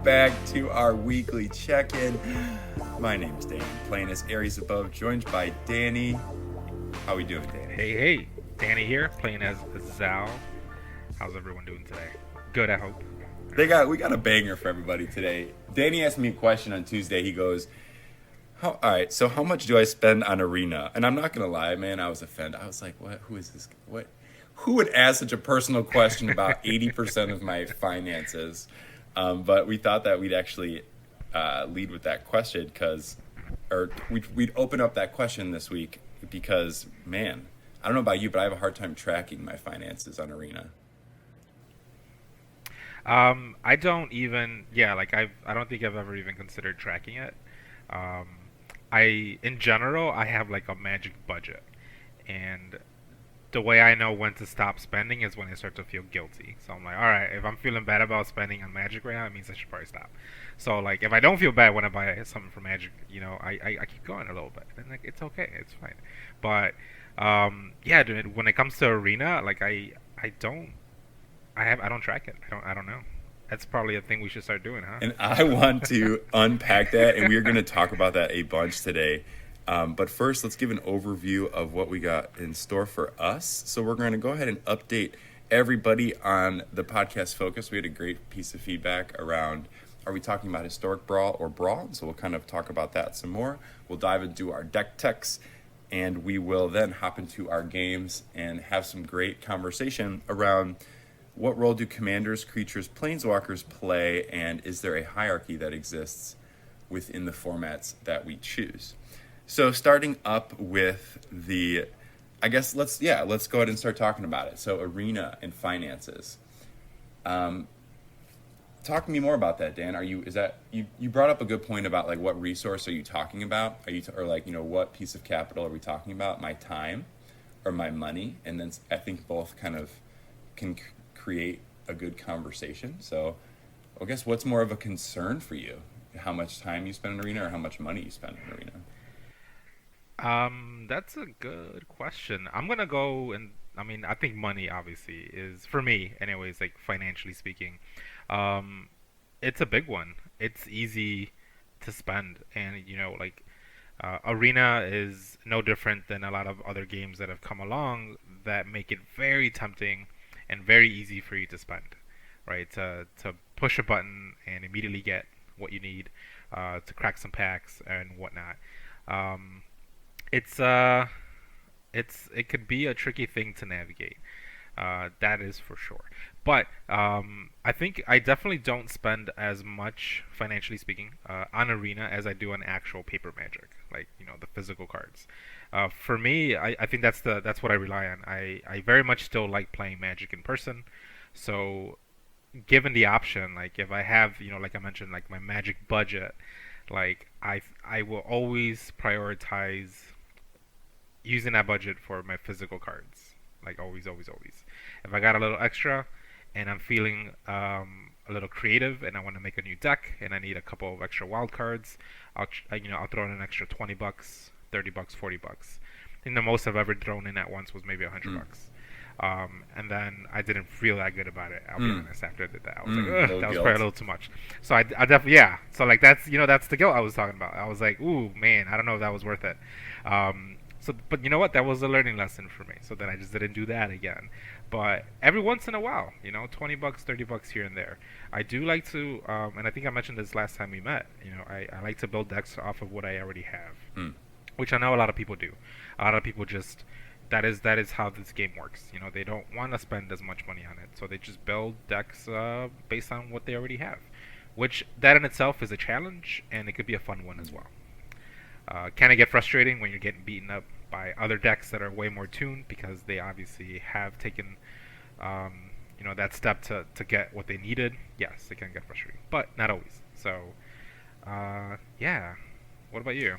back to our weekly check-in. My name is Danny, playing as Aries Above, joined by Danny. How we doing, Danny? Hey, Danny here, playing as Zal. How's everyone doing today? Good, I hope. We got a banger for everybody today. Danny asked me a question on Tuesday. He goes, all right, so how much do I spend on Arena? And I'm not gonna lie, man, I was offended. I was like, what? Who is this? What? Who would ask such a personal question about 80% of my finances? But we thought that we'd actually lead with that question we'd open up that question this week because, man, I don't know about you, but I have a hard time tracking my finances on Arena. I don't even, yeah, like I don't think I've ever even considered tracking it. Um, in general, I have like a magic budget, and the way I know when to stop spending is when I start to feel guilty. So I'm like, all right, if I'm feeling bad about spending on Magic right now, it means I should probably stop. So like, if I don't feel bad when I buy something for Magic, I keep going a little bit, and like it's okay, it's fine. But yeah, dude, when it comes to Arena, like I don't I don't track it. I don't know. That's probably a thing we should start doing, huh? And I want to unpack that, and we are going to talk about that a bunch today. But first, let's give an overview of what we got in store for us. So we're going to go ahead and update everybody on the podcast focus. We had a great piece of feedback around, are we talking about historic Brawl or Brawl? So we'll kind of talk about that some more. We'll dive into our deck techs, and we will then hop into our games and have some great conversation around what role do commanders, creatures, planeswalkers play, and is there a hierarchy that exists within the formats that we choose? So starting up with let's go ahead and start talking about it. So Arena and finances. Talk to me more about that, Dan. You brought up a good point about like what resource are you talking about? What piece of capital are we talking about? My time or my money? And then I think both kind of can create a good conversation. So I guess what's more of a concern for you? How much time you spend in Arena or how much money you spend in Arena? That's a good question. I'm gonna go and I mean I think money obviously is for me anyways, like financially speaking. Um, it's a big one. It's easy to spend, and Arena is no different than a lot of other games that have come along that make it very tempting and very easy for you to spend, right? To push a button and immediately get what you need, to crack some packs and whatnot. Um, it could be a tricky thing to navigate. That is for sure. But I think I definitely don't spend as much, financially speaking, on Arena as I do on actual paper Magic, like the physical cards. For me, I think that's what I rely on. I very much still like playing Magic in person, so given the option, like if I have like I mentioned, like my Magic budget, like I will always prioritize using that budget for my physical cards. Like always, always, always. If I got a little extra and I'm feeling a little creative and I want to make a new deck and I need a couple of extra wild cards, I'll throw in an extra $20, $30, $40. I think the most I've ever thrown in at once was maybe $100. And then I didn't feel that good about it. I'll be honest. After I did that, I was like, ugh, that was probably a little too much. So I definitely, yeah. So like that's the guilt I was talking about. I was like, ooh man, I don't know if that was worth it. But you know what? That was a learning lesson for me. So then I just didn't do that again. But every once in a while, $20, $30 here and there. I do like to, and I think I mentioned this last time we met. I like to build decks off of what I already have, which I know a lot of people do. A lot of people just that is how this game works. They don't want to spend as much money on it, so they just build decks based on what they already have, which that in itself is a challenge, and it could be a fun one as well. Can it get frustrating when you're getting beaten up by other decks that are way more tuned because they obviously have taken, that step to get what they needed? Yes, it can get frustrating, but not always. So, yeah. What about you?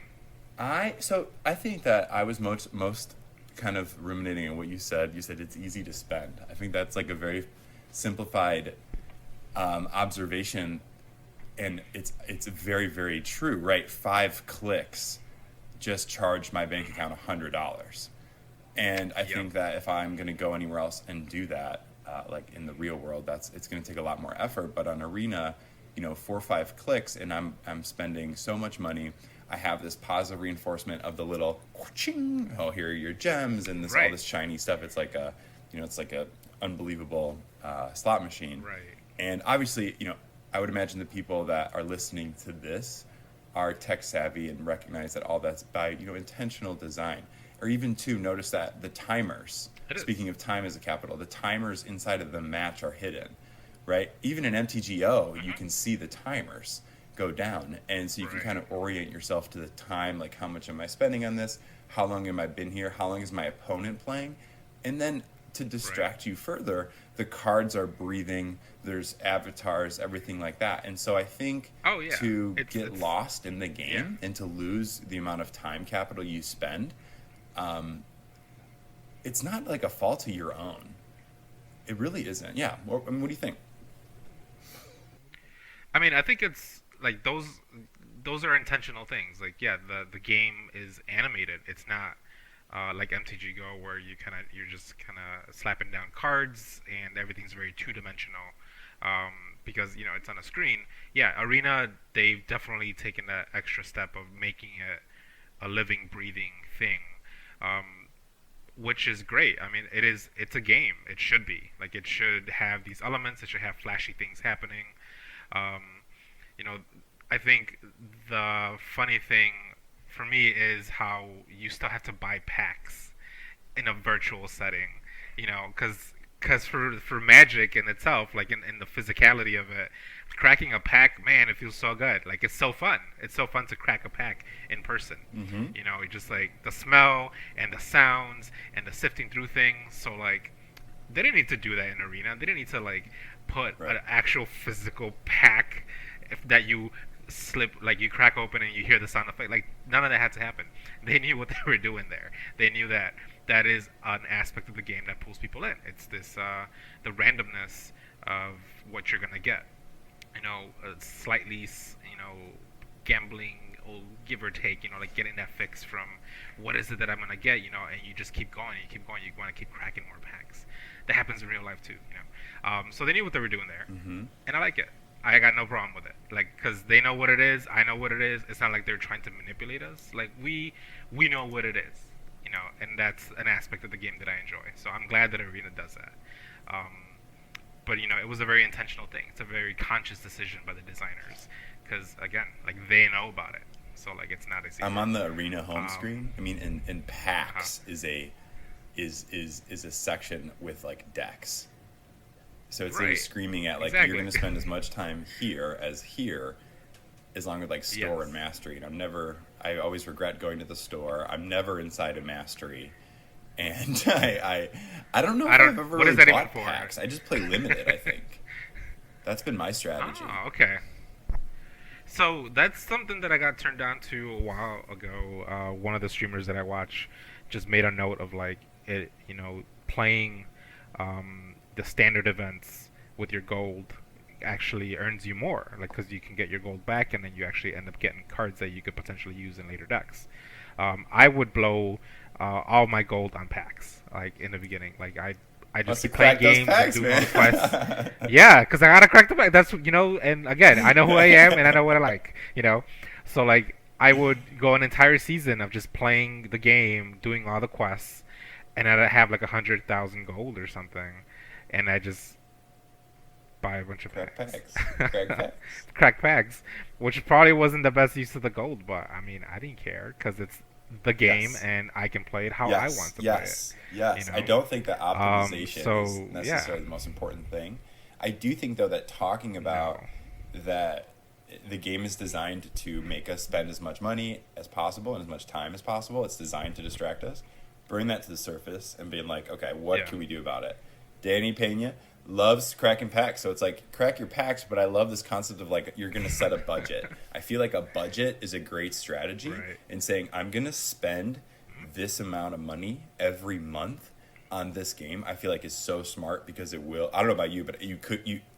I think that I was most kind of ruminating on what you said. You said it's easy to spend. I think that's like a very simplified observation, and it's very, very true, right? 5 clicks just charged my bank account $100, and I think that if I'm going to go anywhere else and do that, like in the real world, it's going to take a lot more effort. But on Arena, 4 or 5 clicks, and I'm spending so much money. I have this positive reinforcement of the little ching. Oh, here are your gems and this all Right. this shiny stuff. It's like a, it's like a unbelievable slot machine. Right. And obviously, I would imagine the people that are listening to this are tech savvy and recognize that all that's by intentional design. Or even to notice that the timers. It is. Speaking of time as a capital, the timers inside of the match are hidden, right? Even in MTGO, you can see the timers go down, and so you can kind of orient yourself to the time, like how much am I spending on this? How long am I been here? How long is my opponent playing? And then to distract you further, the cards are breathing. There's avatars, everything like that. And so I think to get lost in the game and to lose the amount of time capital you spend, it's not like a fault of your own. It really isn't. Yeah. Well, I mean, what do you think? I mean, I think it's like those are intentional things. Like, yeah, the game is animated. It's not like MTG Go where you're just kind of slapping down cards and everything's very two-dimensional because it's on a screen. Yeah, Arena, they've definitely taken that extra step of making it a living, breathing thing. Which is great. I mean, it's a game. It should be. Like, it should have these elements. It should have flashy things happening. Um, you know, I think the funny thing for me is how you still have to buy packs in a virtual setting. Because for Magic in itself, like in the physicality of it, cracking a pack, man, it feels so good. Like, it's so fun. It's so fun to crack a pack in person. Mm-hmm. It's just like the smell and the sounds and the sifting through things. So like, they didn't need to do that in Arena. They didn't need to like put an actual physical pack that you slip, like you crack open and you hear the sound effect. Like, none of that had to happen. They knew what they were doing there. They knew that that is an aspect of the game that pulls people in. It's this the randomness of what you're gonna get. Slightly, gambling or give or take. Like getting that fix from what is it that I'm gonna get. And you just keep going. You keep going. You want to keep cracking more packs. That happens in real life too. So they knew what they were doing there, and I like it. I got no problem with it. Like, because they know what it is. I know what it is. It's not like they're trying to manipulate us. Like, we know what it is. And that's an aspect of the game that I enjoy. So I'm glad that Arena does that. But it was a very intentional thing. It's a very conscious decision by the designers, because again, like, they know about it. So like, it's not a secret. I'm on the Arena home screen. I mean, in packs is a section with like decks. So it's like screaming at like, you're going to spend as much time here as long as like store and mastery. And I always regret going to the store. I'm never inside a mastery. And I don't know if I've ever really bought packs. I just play limited, I think. That's been my strategy. Oh, okay. So that's something that I got turned on to a while ago. One of the streamers that I watch just made a note of like it, playing the standard events with your gold actually earns you more, like, because you can get your gold back and then you actually end up getting cards that you could potentially use in later decks. I would blow all my gold on packs, like in the beginning. Like I just keep playing games and do all the quests. Yeah, because I gotta crack the pack. That's and again, I know who I am and I know what I like. So like, I would go an entire season of just playing the game, doing all the quests, and I'd have like 100,000 gold or something, and I just buy a bunch of packs. Crack packs, which probably wasn't the best use of the gold, but I mean, I didn't care because it's the game and I can play it how I want to play it. Yes, I don't think that optimization is necessarily the most important thing. I do think, though, that talking about that the game is designed to make us spend as much money as possible and as much time as possible. It's designed to distract us. Bring that to the surface and being like, okay, what can we do about it? Danny Pena loves cracking packs, so it's like, crack your packs, but I love this concept of like, you're going to set a budget. I feel like a budget is a great strategy in saying, I'm going to spend this amount of money every month on this game. I feel like is so smart because it will, I don't know about you, but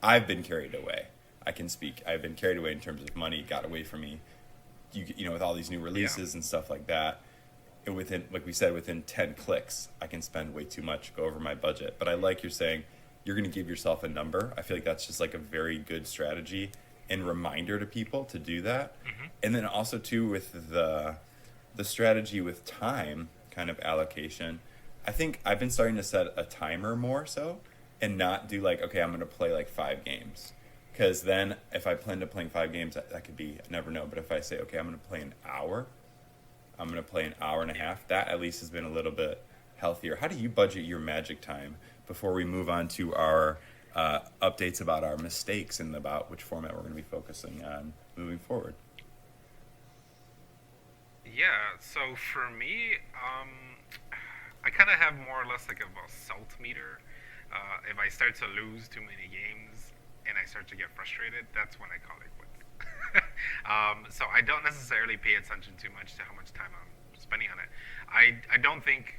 I've been carried away. I can speak. I've been carried away in terms of money got away from me, with all these new releases and stuff like that. And within, like we said, within 10 clicks, I can spend way too much, go over my budget. But I like you're saying, you're going to give yourself a number. I feel like that's just like a very good strategy. and reminder to people to do that. Hmm. And then also too with the strategy with time kind of allocation. I think I've been starting to set a timer more so and not do like, okay, I'm going to play like 5 games. Because then if I plan to playing 5 games, that could be, I never know. But if I say, okay, I'm going to play an hour, I'm going to play an hour and a half, that at least has been a little bit healthier. How do you budget your Magic time before we move on to our updates about our mistakes and about which format we're going to be focusing on moving forward? Yeah, so for me, I kind of have more or less like a salt meter. If I start to lose too many games and I start to get frustrated, that's when I call it quits. So I don't necessarily pay attention too much to how much time I'm spending on it. I don't think,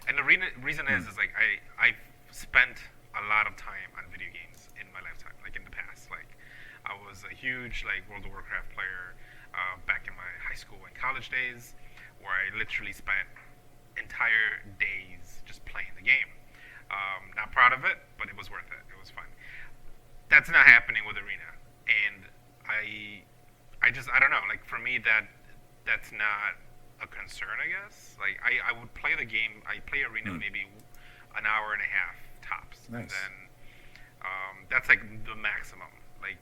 and the reason is like I've spent a lot of time on video games in my lifetime, like in the past. Like I was a huge like World of Warcraft player back in my high school and college days, where I literally spent entire days just playing the game. Not proud of it, but it was worth it. It was fun. That's not happening with Arena, and I don't know. Like for me, that's not a concern. I guess. Like I would play the game. I play Arena maybe an hour and a half tops, and Nice. then that's like the maximum. Like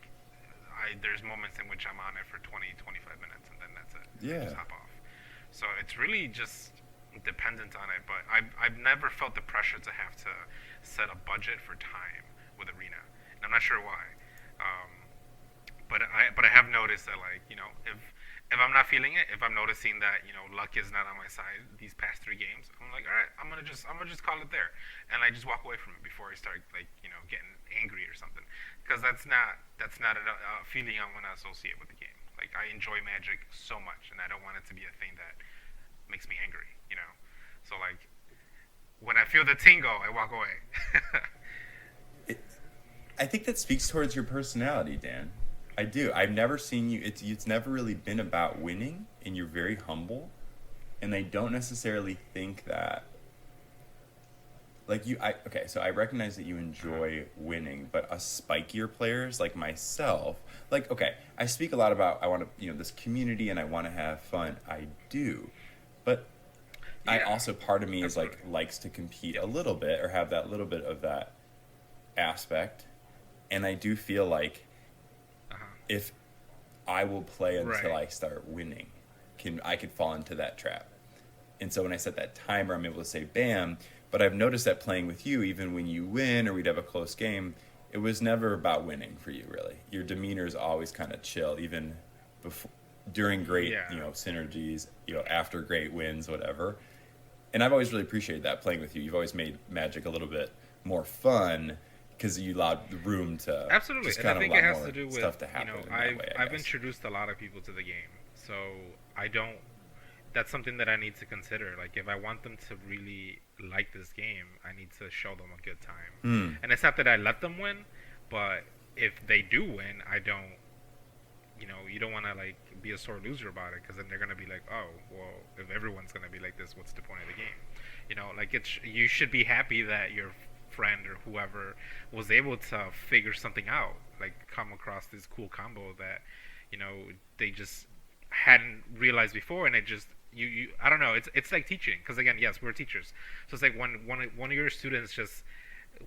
there's moments in which I'm on it for 20, 25 minutes, and then that's it. I Yeah. just hop off. So it's really just dependent on it. But I've never felt the pressure to have to set a budget for time with Arena, and I'm not sure why. Um, but I have noticed that like if I'm not feeling it, if I'm noticing that luck is not on my side these past 3 games, I'm like, all right, I'm gonna just call it there, and I just walk away from it before I start like getting angry or something, because that's not a feeling I want to associate with the game. Like I enjoy Magic so much, and I don't want it to be a thing that makes me angry. So like when I feel the tingle, I walk away. It, I think that speaks towards your personality, Dan. I do. I've never seen you. It's never really been about winning, and you're very humble. And I don't necessarily think that. Like you, okay. So I recognize that you enjoy winning, but us spikier players like myself, like okay, I speak a lot about I want to this community and I want to have fun. I do, but I Yeah, also part of me is like absolutely. likes to compete a little bit or have that little bit of that aspect, and I do feel like Uh-huh. if I will play until Right. I start winning, I could fall into that trap. And so when I set that timer, I'm able to say bam. But I've noticed that playing with you, even when you win or we'd have a close game, it was never about winning for you. Really, your demeanor is always kind of chill, even before, during great Yeah. synergies, after great wins, whatever. And I've always really appreciated that playing with you. You've always made Magic a little bit more fun because you allowed the room to Absolutely, just and I kind of a think lot it has more to do with stuff to happen in that I've way. I I've guess. introduced a lot of people to the game, so I don't. That's something that I need to consider. Like if I want them to really like this game, I need to show them a good time. Hmm. And it's not that I let them win, but if they do win, I don't. You don't want to like be a sore loser about it, because then they're gonna be like, oh, well, if everyone's gonna be like this, what's the point of the game? Like you should be happy that your friend or whoever was able to figure something out, like come across this cool combo that they just hadn't realized before, and it just you I don't know. It's like teaching, because again, yes, we're teachers, so it's like when one of your students just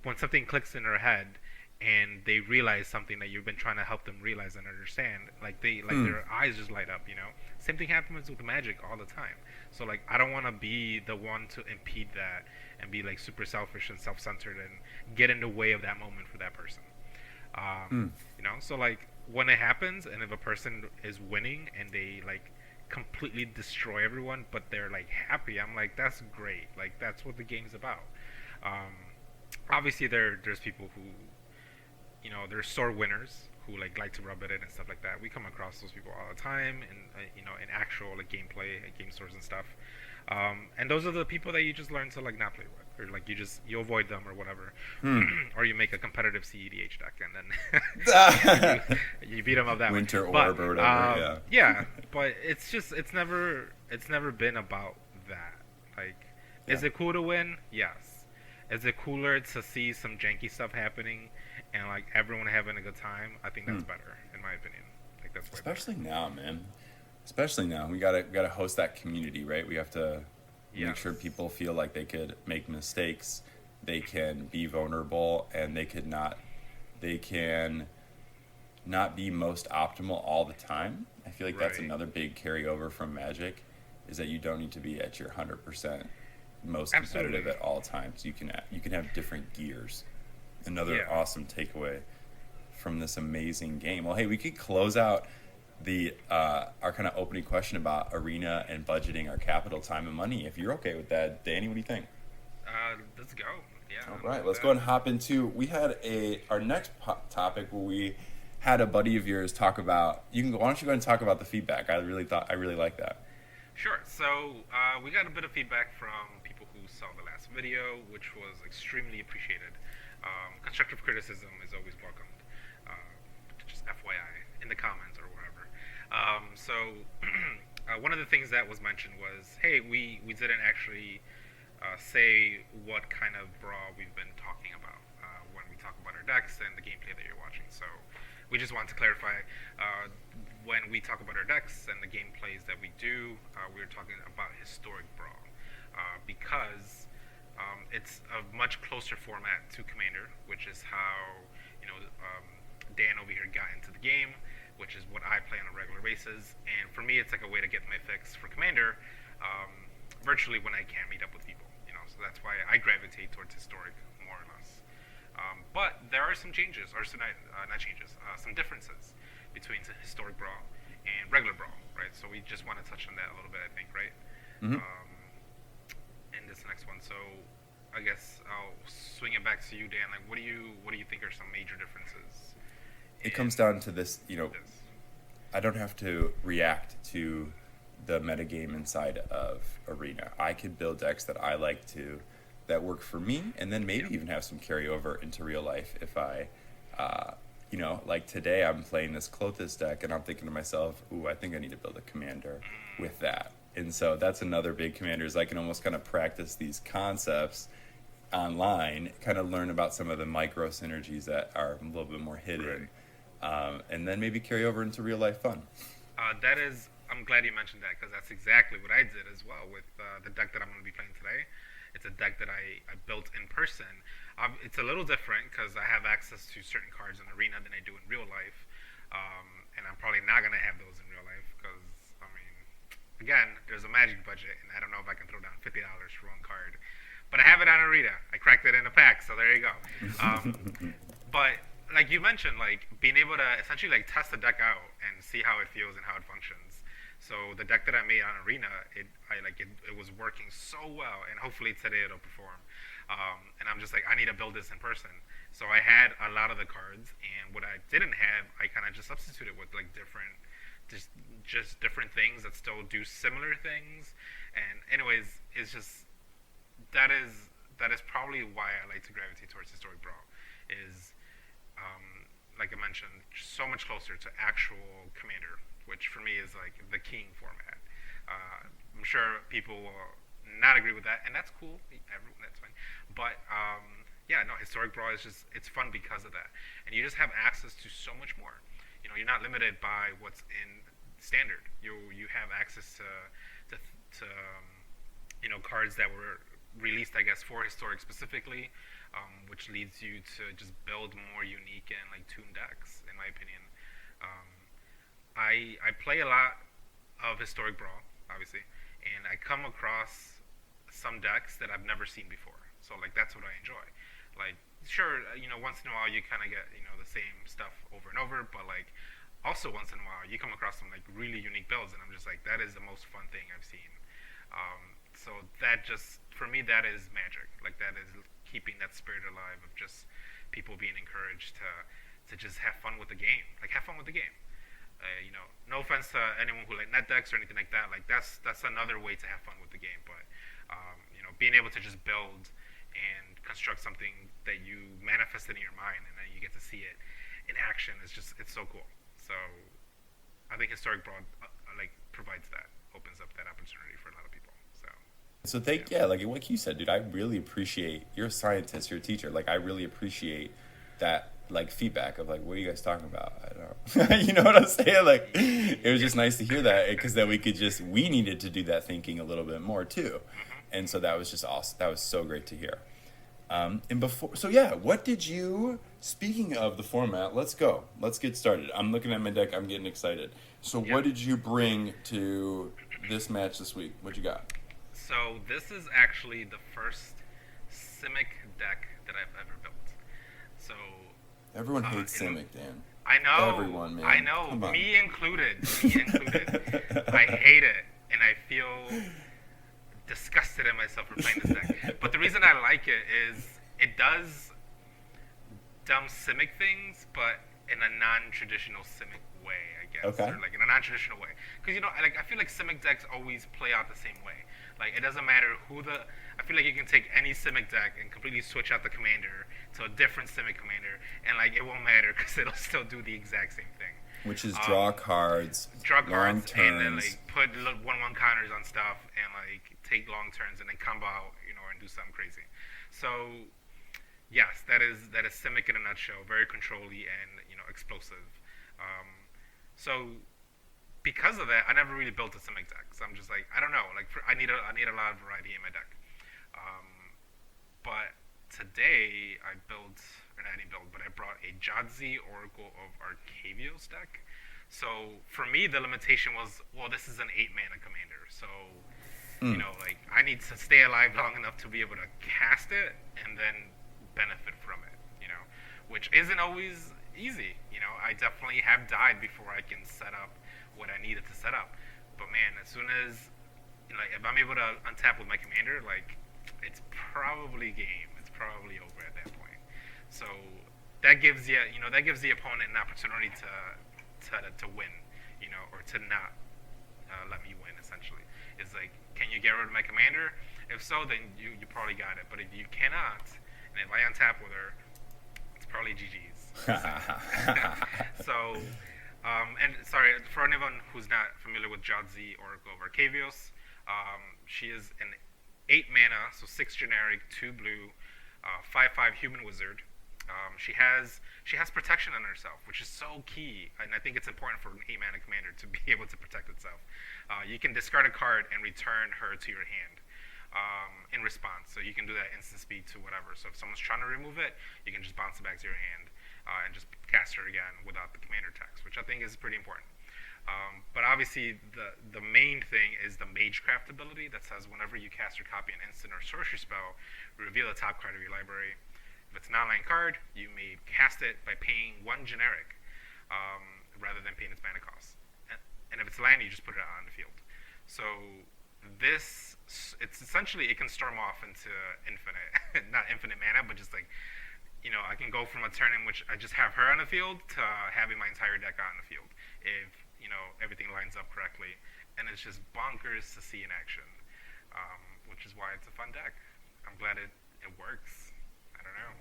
when something clicks in their head and they realize something that you've been trying to help them realize and understand, like Hmm. their eyes just light up. Same thing happens with Magic all the time. So like I don't want to be the one to impede that and be like super selfish and self-centered and get in the way of that moment for that person. Hmm. So like when it happens, and if a person is winning and they like completely destroy everyone, but they're like happy, I'm like, that's great. Like that's what the game's about. Um, Obviously, there's people who they're sore winners who like to rub it in and stuff like that. We come across those people all the time, and in actual like gameplay, at game stores and stuff. And those are the people that you just learn to like not play with, or like you avoid them or whatever, Hmm. or you make a competitive CEDH deck and then you beat them up that way. Winter But orb or whatever. yeah, but it's never been about that. Like, Yeah. is it cool to win? Yes. Is it cooler to see some janky stuff happening and like everyone having a good time? I think Hmm. that's better, in my opinion. Like that's way better. Especially now, man. Especially now, we gotta host that community, right? We have to make Yes. sure people feel like they could make mistakes, they can be vulnerable, and they can not be most optimal all the time. I feel like that's Right. another big carryover from Magic, is that you don't need to be at your 100% most competitive Absolutely. at all times. You can have different gears. Another Yeah. awesome takeaway from this amazing game. Well, hey, we could close out the our kind of opening question about arena and budgeting our capital, time, and money. If you're okay with that, Danny, what do you think? Let's go. Yeah, All I'm good right, with let's go that. ahead and hop into. We had our next topic where we had a buddy of yours talk about. You can. Why don't you go ahead and talk about the feedback? I really like that. Sure. So we got a bit of feedback from people who saw the last video, which was extremely appreciated. Constructive criticism is always welcomed. Just FYI in the comments or whatever. One of the things that was mentioned was, hey, we didn't actually say what kind of brawl we've been talking about when we talk about our decks and the gameplay that you're watching. So we just want to clarify when we talk about our decks and the gameplays that we do, we're talking about historic brawl because it's a much closer format to Commander, which is how Dan over here got into the game, which is what I play on a regular basis. And for me, it's like a way to get my fix for Commander virtually when I can't meet up with people. So that's why I gravitate towards historic more or less. But there are some changes, or some, not changes, some differences between historic brawl and regular brawl, right? So we just want to touch on that a little bit, I think, right? Hmm. Um, in this next one. So I guess I'll swing it back to you, Dan. Like, what do you think are some major differences It in comes down to this. this? I don't have to react to the metagame inside of Arena. I could build decks that I like to, that work for me, and then Yeah. maybe even have some carryover into real life if uh, like today I'm playing this Clothis deck, and I'm thinking to myself, ooh, I think I need to build a commander with that. And so that's another big commander is I can almost kind of practice these concepts online, kind of learn about some of the micro synergies that are a little bit more Right. hidden, and then maybe carry over into real life fun. That is, I'm glad you mentioned that because that's exactly what I did as well with the deck that I'm going to be playing today. It's a deck that I built in person. It's a little different because I have access to certain cards in Arena than I do in real life. And I'm probably not going to have those in real life because, I mean, again, there's a magic budget, and I don't know if I can throw down $50 for one card. But I have it on Arena. I cracked it in a pack, so there you go. But like you mentioned, like being able to essentially like test the deck out and see how it feels and how it functions. So the deck that I made on Arena, it was working so well, and hopefully today it'll perform. And I'm just like, I need to build this in person. So I had a lot of the cards, and what I didn't have, I kind of just substituted with like just just different things that still do similar things. And anyways, it's just that is that is probably why I like to gravitate towards historic brawl. Is like I mentioned, so much closer to actual Commander, which for me is like the king format. I'm sure people will not agree with that, and that's cool. Everyone, that's fine. But yeah, no, historic brawl is just it's fun because of that, and you just have access to so much more. You're not limited by what's in standard. You have access to cards that were released, I guess, for historic specifically, which leads you to just build more unique and like tuned decks, in my opinion. Um, I play a lot of historic brawl, obviously, and I come across some decks that I've never seen before. So like that's what I enjoy. Like sure, once in a while you kind of get the same stuff over and over, but like also once in a while you come across some like really unique builds, and I'm just like that is the most fun thing I've seen. So that just for me that is magic. Like that is keeping that spirit alive of just people being encouraged to just have fun with the game. Like have fun with the game. No offense to anyone who like net decks or anything like that. Like that's another way to have fun with the game. But being able to just build and construct something that you manifested in your mind and then you get to see it in action is just it's so cool. So I think historic broad like provides that, opens up that opportunity for a lot of people. So So Yeah. yeah, like you said, dude, I really appreciate, you're a scientist, you're a teacher. Like I really appreciate that like feedback of like, what are you guys talking about? I don't know. You know what I'm saying? Like it was Yeah. just nice to hear that because then we needed to do that thinking a little bit more too. Hmm. And so that was just awesome. That was so great to hear. And before, so yeah, what did you, speaking of the format, let's go. Let's get started. I'm looking at my deck. I'm getting excited. So Yeah. what did you bring to this match this week? What you got? So this is actually the first Simic deck that I've ever built. So Everyone hates in Simic, Dan. I know. Everyone, man. I know. Come on. Me included. Me included. I hate it, and I feel disgusted at myself for playing this deck. But the reason I like it is it does dumb Simic things, but in a non-traditional Simic way, I guess, Okay. or like in a non-traditional way. Because like I feel like Simic decks always play out the same way. Like it doesn't matter who the. I feel like you can take any Simic deck and completely switch out the commander to a different Simic commander, and like it won't matter because it'll still do the exact same thing. Which is draw cards, Draw long cards, turns. and then like put 1/1 counters on stuff, and like take long turns, and then combo out, and do something crazy. So yes, that is Simic in a nutshell. Very controlly and explosive. So because of that, I never really built a Simic deck. So I'm just like, I don't know. Like I need a lot of variety in my deck. But today I built, or not any build, but I brought a Jadzi Oracle of Arcavios deck. So for me, the limitation was, well, this is an 8-mana commander. So like I need to stay alive long enough to be able to cast it and then benefit from it, which isn't always easy. I definitely have died before I can set up what I needed to set up. But man, as soon as like if I'm able to untap with my commander, like it's probably game. It's probably over at that point. So that gives the opponent an opportunity to win, or to not let me win. Essentially, it's like, can you get rid of my commander? If so, then you probably got it. But if you cannot, and if I untap with her, it's probably GG's. So, and sorry for anyone who's not familiar with Jadzi Oracle of Arcavios, she is an 8 mana, so 6 generic, 2 blue, 5/5 human wizard. She has protection on herself, which is so key, and I think it's important for an 8 mana commander to be able to protect itself. You can discard a card and return her to your hand in response. So you can do that instant speed to whatever. So if someone's trying to remove it, you can just bounce it back to your hand and just cast her again without the commander text, which I think is pretty important. But obviously, the main thing is the Magecraft ability that says whenever you cast or copy an instant or sorcery spell, reveal the top card of your library. If it's an online card, you may cast it by paying 1 generic rather than paying its mana cost. And if it's land, you just put it out on the field. So it's essentially, it can storm off into infinite, not infinite mana, but just like, I can go from a turn in which I just have her on the field to having my entire deck out on the field if everything lines up correctly, and it's just bonkers to see in action, which is why it's a fun deck. I'm glad it works. I don't know,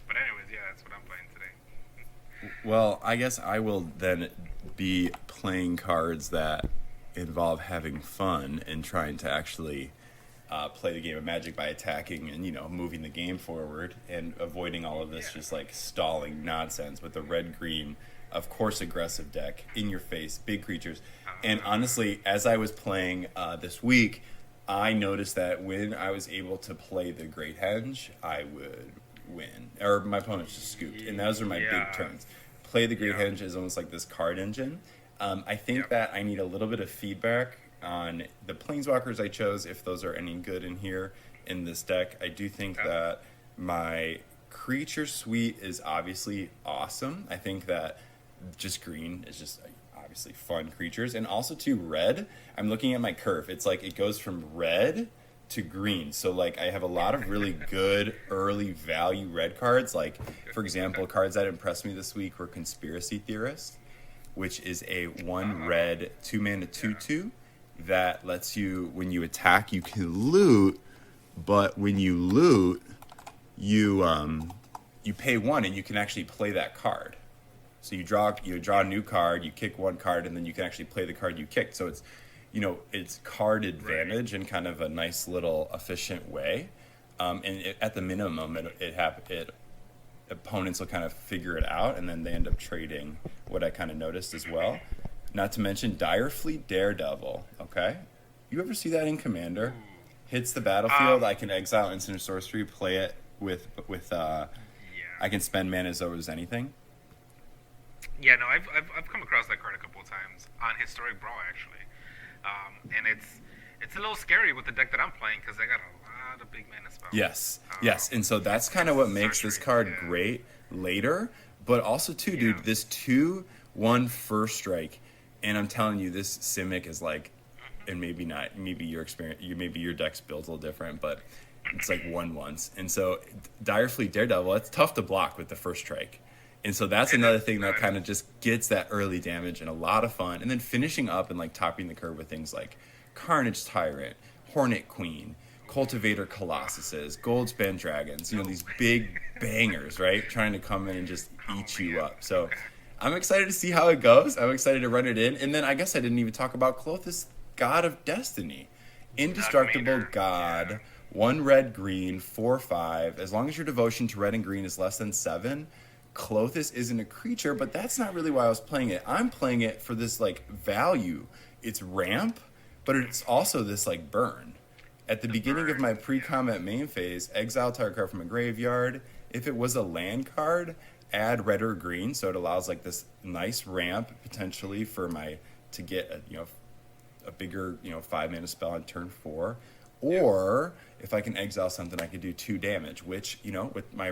but anyways, yeah, that's what I'm playing today. Well, I guess I will then be playing cards that involve having fun and trying to actually play the game of Magic by attacking and moving the game forward and avoiding all of this just like stalling nonsense with the red-green, of course, aggressive deck, in your face, big creatures. And honestly, as I was playing this week, I noticed that when I was able to play the Great Henge, I would win, or my opponents just scooped, and those are my big turns. Play the Great Henge is almost like this card engine. I think that I need a little bit of feedback on the planeswalkers I chose, if those are any good in here in this deck. I do think that my creature suite is obviously awesome. I think that just green is just obviously fun creatures, and also too red. I'm looking at my curve. It's like it goes from red to green. So like I have a lot of really good early value red cards. Like for example, cards that impressed me this week were Conspiracy Theorist, which is a 1 red 2 mana 2/2 that lets you, when you attack, you can loot, but when you loot, you pay 1 and you can actually play that card. So you draw a new card, you kick 1 card, and then you can actually play the card you kicked. So it's card advantage in kind of a nice little efficient way. At the minimum, it opponents will kind of figure it out, and then they end up trading. What I kind of noticed as well. Not to mention Direfleet Daredevil. Okay, you ever see that in Commander? Hits the battlefield. I can exile instant or sorcery, play it with. Yeah. I can spend mana as over as anything. Yeah, no, I've come across that card a couple of times on Historic Brawl actually, and it's a little scary with the deck that I'm playing because I got a lot of big mana spells. Yes, and so that's kind of what makes this card great later. But also too, dude, this 2/1 first strike, and I'm telling you, this Simic is like, and maybe not, maybe your experience, maybe your deck's built a little different, but it's like 1/1s, and so Direfleet Daredevil, it's tough to block with the first strike. And so that's another thing that kind of just gets that early damage and a lot of fun. And then finishing up and like topping the curve with things like Carnage Tyrant, Hornet Queen, Cultivator Colossuses, Goldspan Dragons, these big bangers, right? Trying to come in and just eat you up. So I'm excited to see how it goes. I'm excited to run it in. And then I guess I didn't even talk about Klothys, God of Destiny. Indestructible God, 1 red green, 4/5. As long as your devotion to red and green is less than 7, Klothys isn't a creature, but that's not really why I was playing it. I'm playing it for this like value. It's ramp, but it's also this like burn. At the beginning of my pre-combat main phase, exile target card from a graveyard. If it was a land card, add red or green, so it allows like this nice ramp potentially for to get a bigger 5 mana spell on turn 4. Or if I can exile something, I could do 2 damage, which with my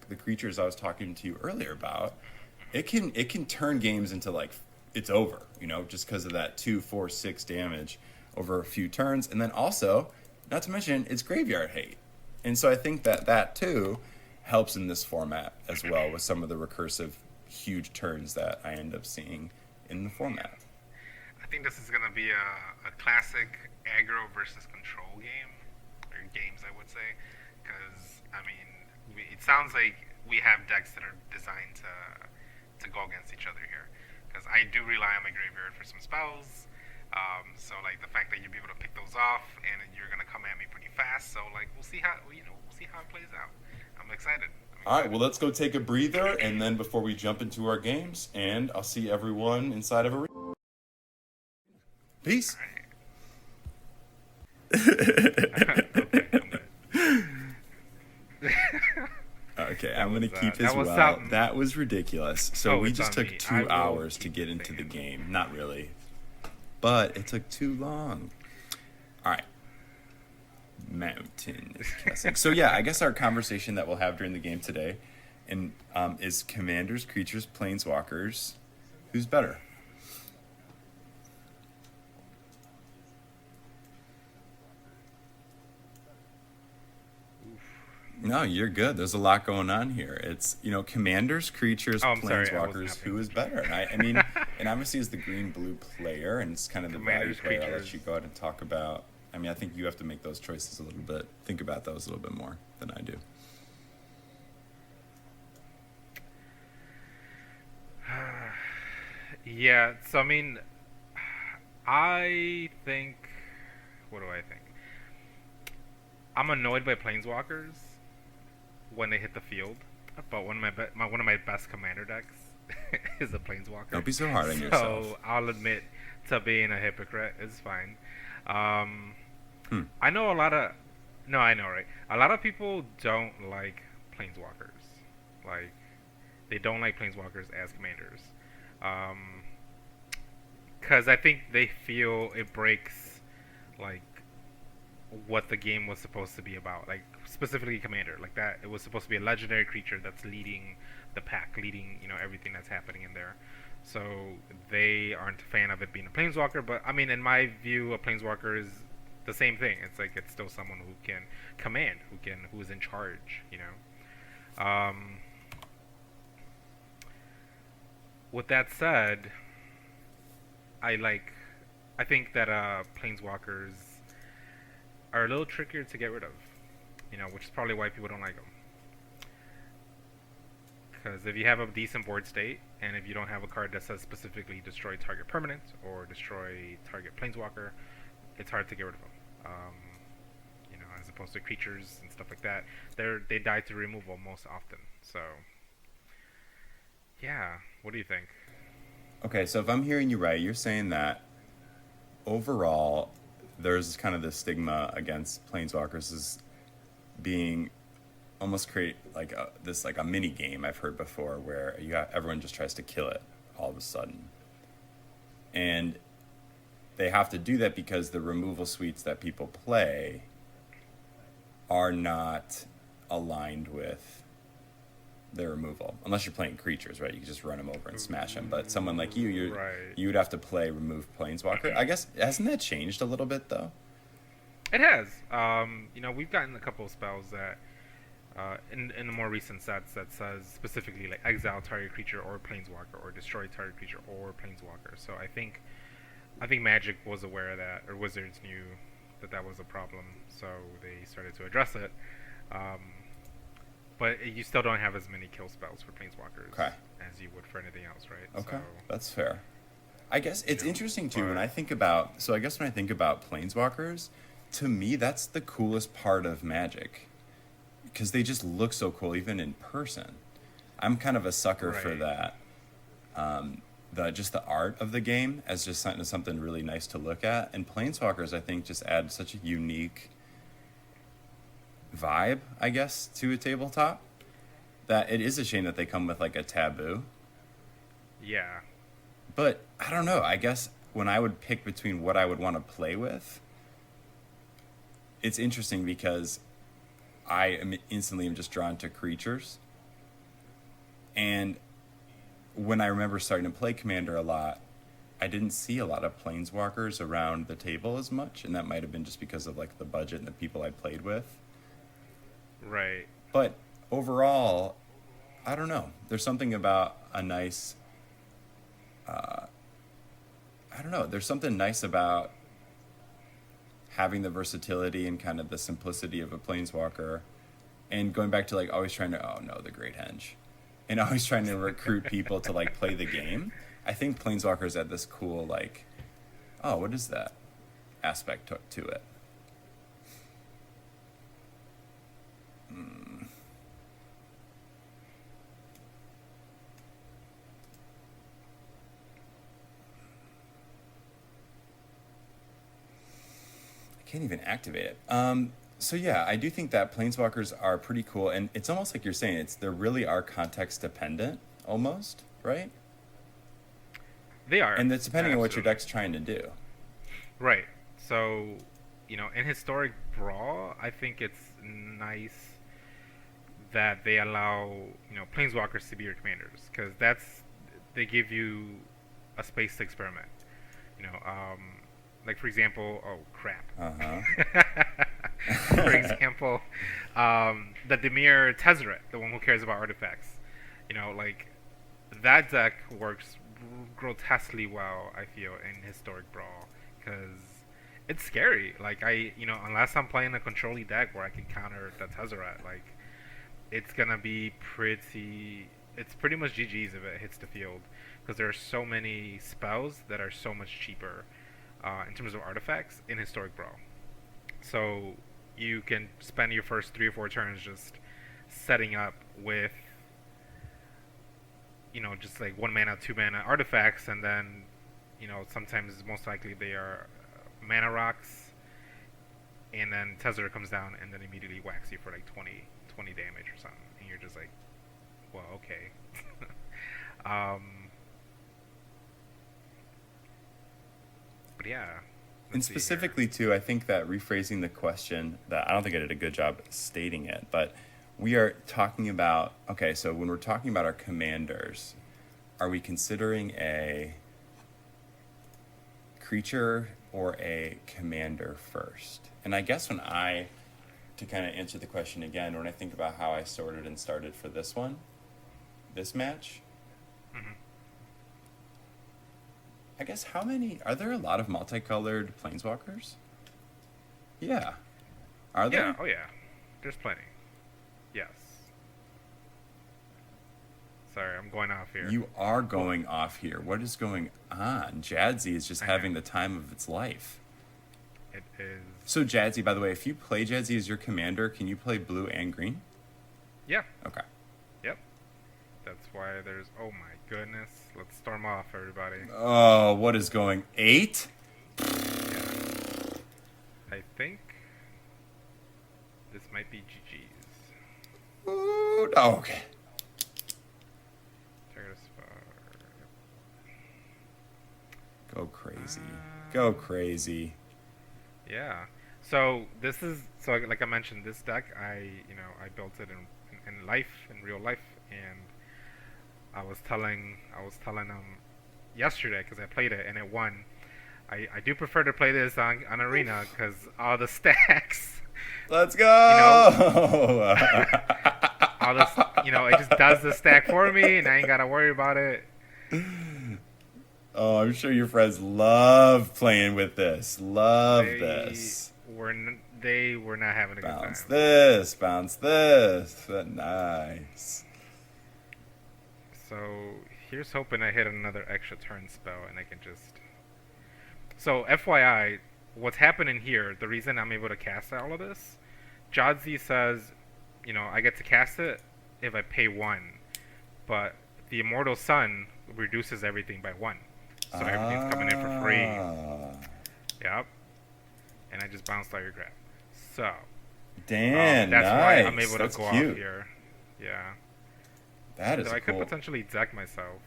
the creatures I was talking to you earlier about, it can turn games into like it's over, just because of that 2, 4, 6 damage over a few turns. And then also, not to mention, it's graveyard hate. And so I think that too helps in this format as well, with some of the recursive huge turns that I end up seeing in the format. I think this is going to be a classic aggro versus control game, or games I would say, because it sounds like we have decks that are designed to go against each other here, because I do rely on my graveyard for some spells. So like the fact that you'll be able to pick those off, and you're gonna come at me pretty fast. So like we'll see how it plays out. I'm excited. All right, well let's go take a breather, and then before we jump into our games, and I'll see everyone inside of a. Peace. Okay, I'm going to keep as well. That was ridiculous. So we just took 2 hours to get into the game. Not really. But it took too long. All right. Mountain is guessing. So yeah, I guess our conversation that we'll have during the game today is commanders, creatures, planeswalkers. Who's better? No, you're good. There's a lot going on here. It's, commanders, creatures, planeswalkers, who is better? And I mean, and obviously as the green-blue player, and it's kind of the value player, I'll let you go ahead and talk about. I mean, I think you have to make those choices a little bit, think about those a little bit more than I do. Yeah, so I think, what do I think? I'm annoyed by planeswalkers when they hit the field, but one of my best commander decks is a planeswalker. Don't be so hard on yourself. So I'll admit to being a hypocrite. It's fine. I know right? A lot of people don't like planeswalkers. Like, they don't like planeswalkers as commanders. Because I think they feel it breaks, like, what the game was supposed to be about, like specifically commander, like that it was supposed to be a legendary creature that's leading the pack, leading everything that's happening in there. So they aren't a fan of it being a planeswalker. But in my view, a planeswalker is the same thing. It's like it's still someone who can command, who is in charge. With that said, I think that planeswalkers are a little trickier to get rid of, which is probably why people don't like them. Because if you have a decent board state, and if you don't have a card that says specifically destroy target permanent or destroy target planeswalker, it's hard to get rid of them. As opposed to creatures and stuff like that, they die to removal most often. So, yeah, what do you think? Okay, so if I'm hearing you right, you're saying that overall, there's kind of this stigma against planeswalkers as being almost create like a mini game I've heard before where everyone just tries to kill it all of a sudden, and they have to do that because the removal suites that people play are not aligned with their removal. Unless you're playing creatures, right? You can just run them over and smash them. But someone like you Right. you would have to play remove planeswalker. I guess hasn't that changed a little bit though? It has. We've gotten a couple of spells that, in the more recent sets, that says specifically like exile target creature or planeswalker or destroy target creature or planeswalker. So I think Magic was aware of that, or Wizards knew that was a problem, so they started to address it. But you still don't have as many kill spells for planeswalkers as you would for anything else, right? Okay, So, that's fair. I guess it's interesting too when I think about. So I guess when I think about planeswalkers, to me that's the coolest part of Magic, because they just look so cool even in person. I'm kind of a sucker for that. The art of the game as just something really nice to look at, and planeswalkers I think just add such a unique vibe, I guess, to a tabletop that it is a shame that they come with like a taboo. yeah. But I don't know. I guess when I would pick between what I would want to play with, it's interesting because I am instantly just drawn to creatures. And when I remember starting to play Commander a lot, I didn't see a lot of planeswalkers around the table as much, and that might have been just because of like the budget and the people I played with. Right. But overall, I don't know. There's something about a nice I don't know. There's something nice about having the versatility and kind of the simplicity of a planeswalker, and going back to like always trying to the Great Henge, and always trying to recruit people to like play the game. I think planeswalkers had this cool like, oh, what is that aspect to it? Can't even activate it. So yeah, I do think that planeswalkers are pretty cool, and it's almost like you're saying they really are context dependent, almost, right? They are. And it's depending on what your Absolutely. deck's trying to do. Right. So, in historic Brawl, I think it's nice that they allow, planeswalkers to be your commanders, because they give you a space to experiment. You know, like for example, oh crap. For example, the Demir Tezzeret, the one who cares about artifacts. Like that deck works grotesquely well. I feel in historic Brawl because it's scary. Like unless I'm playing a controlling deck where I can counter the Tezzeret, like it's gonna be pretty. It's pretty much GG's if it hits the field, because there are so many spells that are so much cheaper in terms of artifacts in historic Brawl. So you can spend your first 3 or 4 turns just setting up with just like 1 mana, 2 mana artifacts, and then sometimes most likely they are mana rocks, and then Tezzeret comes down and then immediately whacks you for like 20 damage or something, and you're just like, well, okay. But yeah. And specifically too, I think that rephrasing the question, that I don't think I did a good job stating it, but we are talking about, okay, so when we're talking about our commanders, are we considering a creature or a commander first? And I guess to kind of answer the question again, when I think about how I sorted and started for this match, Mm-hmm. I guess are there a lot of multicolored planeswalkers? Yeah. Are there? Yeah, oh yeah. There's plenty. Yes. Sorry, I'm going off here. You are going off here. What is going on? Jadzy is just having the time of its life. It is. So Jadzy, by the way, if you play Jadzy as your commander, can you play blue and green? Yeah. Okay. Yep. That's why there's. Oh my goodness. Let's storm off, everybody. Oh, what is going? 8? Yeah. I think this might be GG's. Ooh, okay. Go crazy. Go crazy. Yeah. So this is like I mentioned, this deck I built it in life, in real life, and I was telling yesterday because I played it and it won. I do prefer to play this on Arena because all the stacks. Let's go. All this, it just does the stack for me, and I ain't gotta worry about it. Oh, I'm sure your friends love playing with this. This. They were not having a good time. Bounce this. Nice. So here's hoping I hit another extra turn spell and I can just. So FYI, what's happening here? The reason I'm able to cast all of this, Jadzy says, I get to cast it if I pay 1, but the Immortal Sun reduces everything by 1. So everything's coming in for free. Yep. And I just bounced all your crap. So. Damn, that's nice. why I'm able That's to go cute. off here. Yeah. That is so I cool. could potentially deck myself.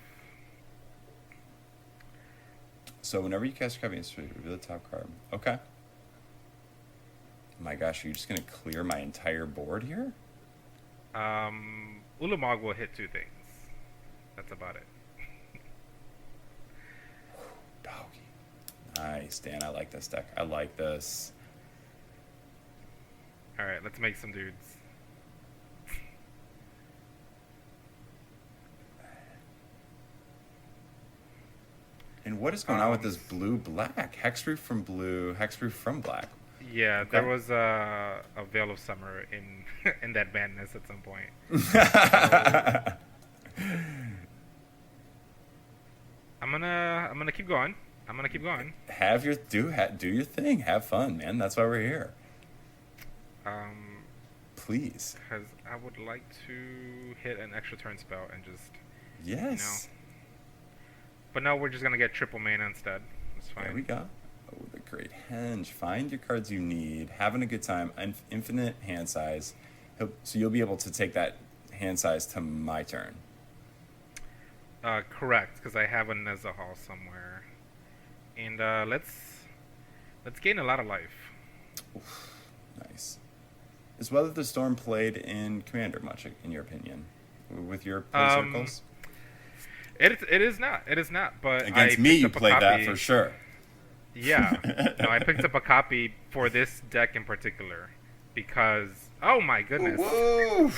So whenever you cast a copy, reveal the top card. Okay. My gosh, are you just going to clear my entire board here? Ulamog will hit 2 things. That's about it. Doggy. Nice, Dan. I like this deck. I like this. Alright, let's make some dudes. And what is going on with this blue-black? Hexproof from blue, hexproof from black. Yeah, Okay. there was a Veil of Summer in in that madness at some point. I'm gonna keep going. Have your do your thing. Have fun, man. That's why we're here. Please. Because I would like to hit an extra turn spell and just. Yes. But no, we're just gonna get triple mana instead. That's fine. There we go. Oh, the great henge. Find your cards you need. Having a good time. Infinite hand size. So you'll be able to take that hand size to my turn. Correct, because I have a Nezahal somewhere, and let's gain a lot of life. Oof, nice. Is Weather the Storm played in Commander much, in your opinion, with your play circles? It is not. But Against me, you played that for sure. Yeah. No, I picked up a copy for this deck in particular because. Oh my goodness. Woo!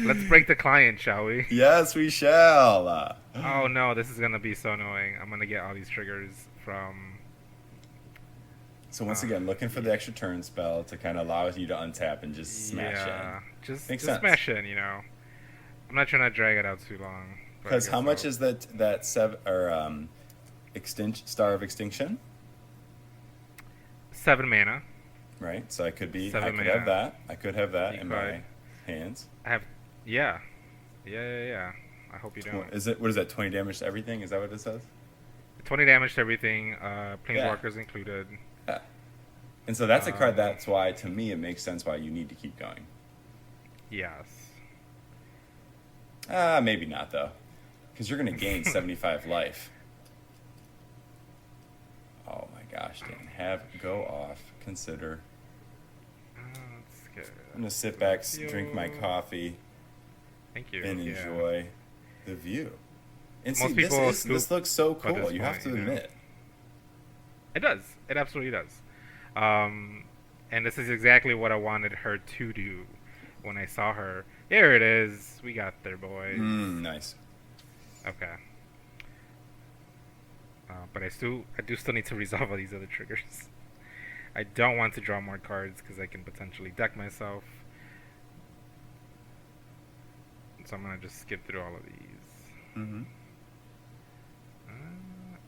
Let's break the client, shall we? Yes, we shall. Oh no, this is gonna be so annoying. I'm gonna get all these triggers from. So once again, looking for the extra turn spell to kind of allow you to untap and just smash in. Just Makes sense. smash in, I'm not trying to drag it out too long. Because how much is that Star of Extinction? 7 mana. Right. So I could have mana. that. I could have that You in could. my hands. I have. Yeah. I hope you don't. What is that? 20 damage to everything? Is that what it says? 20 damage to everything. Planeswalkers included. Yeah. And so that's a card. That's why, to me, it makes sense why you need to keep going. Yes. Maybe not though, because you're going to gain 75 life. Oh my gosh, Dan! Go off. Consider. That's good. I'm gonna sit back, drink my coffee, Thank you. and enjoy the view. And Most see, people this looks so by cool. this You have point, to admit. It does. It absolutely does. And this is exactly what I wanted her to do when I saw her. Here it is. We got there, boys. Nice. Okay. But I do still need to resolve all these other triggers. I don't want to draw more cards because I can potentially deck myself. So I'm gonna just skip through all of these. Mm-hmm.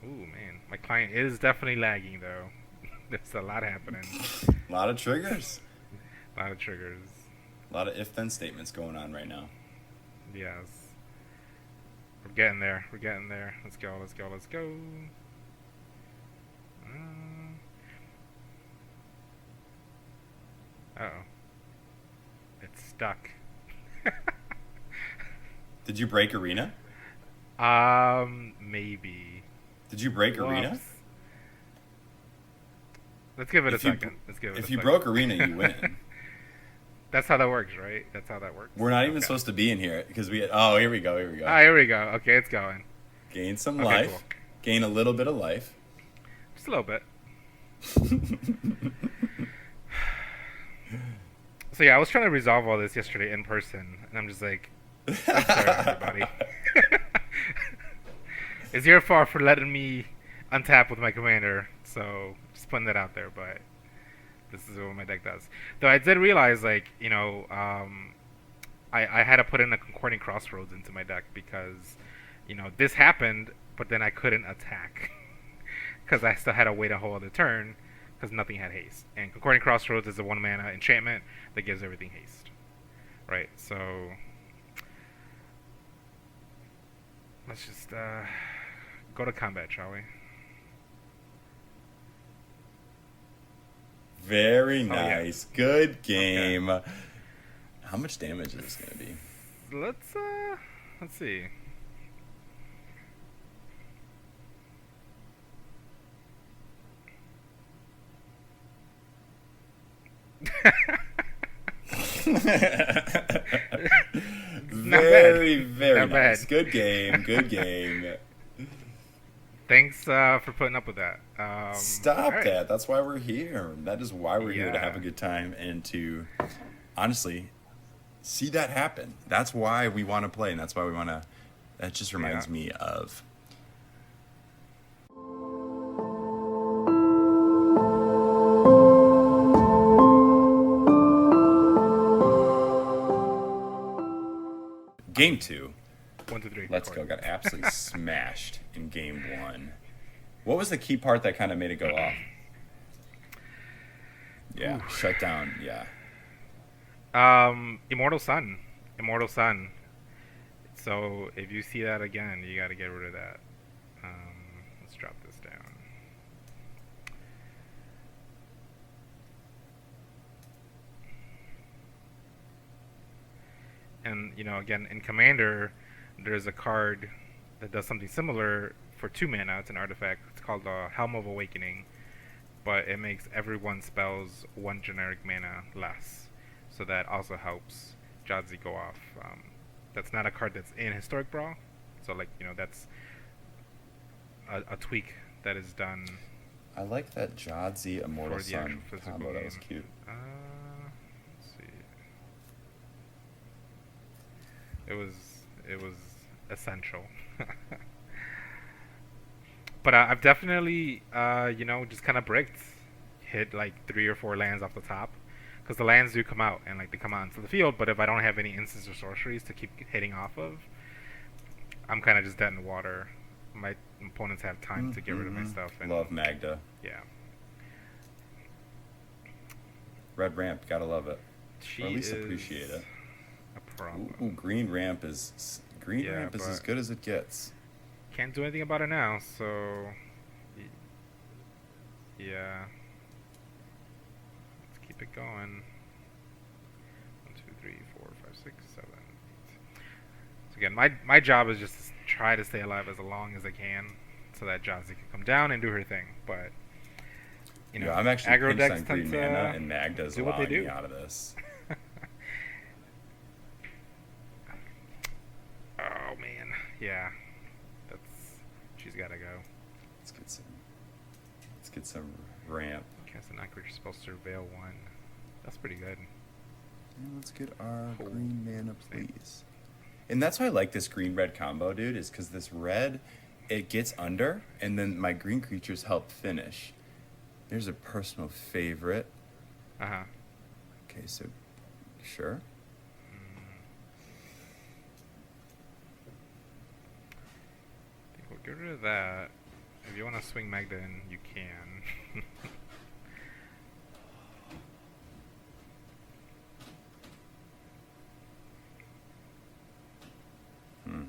Ooh man, my client is definitely lagging though. There's a lot happening. A lot of triggers. A lot of triggers. A lot of if-then statements going on right now. Yes. We're getting there. We're getting there. Let's go. Let's go. Let's go. Uh-oh. It's stuck. Did you break Arena? Maybe. Did you break Arena? Whoops. Let's give it a second. Let's give it a If second. you broke Arena, you win. That's how that works, right? That's how that works. We're not even supposed to be in here because we. Oh, here we go. Here we go. Ah, here we go. Okay, it's going. Gain some Okay, life. cool. Gain a little bit of life. Just a little bit. So yeah, I was trying to resolve all this yesterday in person, and I'm just like, I'm sorry, everybody. It's your fault for letting me untap with my commander. So just putting that out there, but this is what my deck does. Though I did realize, like, you know, I had to put in a Concording Crossroads into my deck because, you know, this happened, but then I couldn't attack because I still had to wait a whole other turn because nothing had haste. And Concording Crossroads is a 1-mana enchantment that gives everything haste. Right, so let's just go to combat, shall we? Very Oh, yeah. nice. Good game. Okay. How much damage is this going to be? Let's see. Very, very Not nice. bad. Good game. Good game. Thanks for putting up with that. Stop right. that. That's why we're here. That is why we're here, to Yeah. have a good time and to, honestly, see that happen. That's why we want to play, and that's why we want to. That just reminds me of. Game 2. 1, 2, 3. Let's go. Got absolutely smashed in game 1. What was the key part that kind of made it go off? Yeah, Ooh. shut down. Yeah. Immortal Sun. Immortal Sun. So if you see that again, you got to get rid of that. Let's drop this down. And, you know, again, in Commander, there's a card that does something similar for 2 mana. It's an artifact. It's called Helm of Awakening. But it makes every one spells 1 generic mana less. So that also helps Jadzi go off. That's not a card that's in Historic Brawl. So, like, you know, that's a tweak that is done. I like that Jadzi Immortal For the Sun actual physical combo. That was game. cute. Let's see. It was essential. But I've definitely, you know, just kind of bricked, hit like 3 or 4 lands off the top, because the lands do come out and like they come out into the field. But if I don't have any instants or sorceries to keep hitting off of, I'm kind of just dead in the water. My opponents have time to get rid of my stuff. And Love Magda. Yeah. Red ramp, gotta love it. She or at least is appreciate it. a problem. Ooh, green ramp is Yeah, as good as it gets. Can't do anything about it now, so yeah. Let's keep it going. 1, 2, 3, 4, 5, 6, 7, 8. So again, my job is just to try to stay alive as long as I can, so that Jazzy can come down and do her thing. But you know, Yeah, I'm actually aggro pinched decks on tend green to mana, and Magda's do what they allowing me do. out of this. Oh man, yeah. She's gotta go. Let's get some ramp. Cast an accurate spell, surveil 1. That's pretty good. And let's get our green mana, please. And that's why I like this green-red combo, dude, is because this red, it gets under, and then my green creatures help finish. There's a personal favorite. Uh huh. Okay, so sure. I think we'll get rid of that. If you want to swing Magda in, you can. Hmm.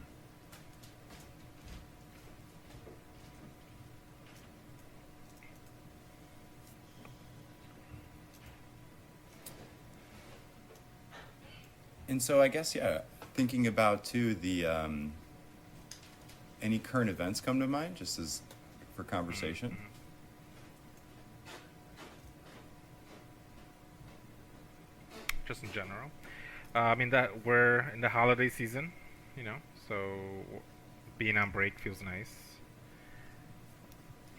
And so I guess, yeah, thinking about too the any current events come to mind just as for conversation. Mhm. Just in general. I mean that we're in the holiday season, you know, so being on break feels nice.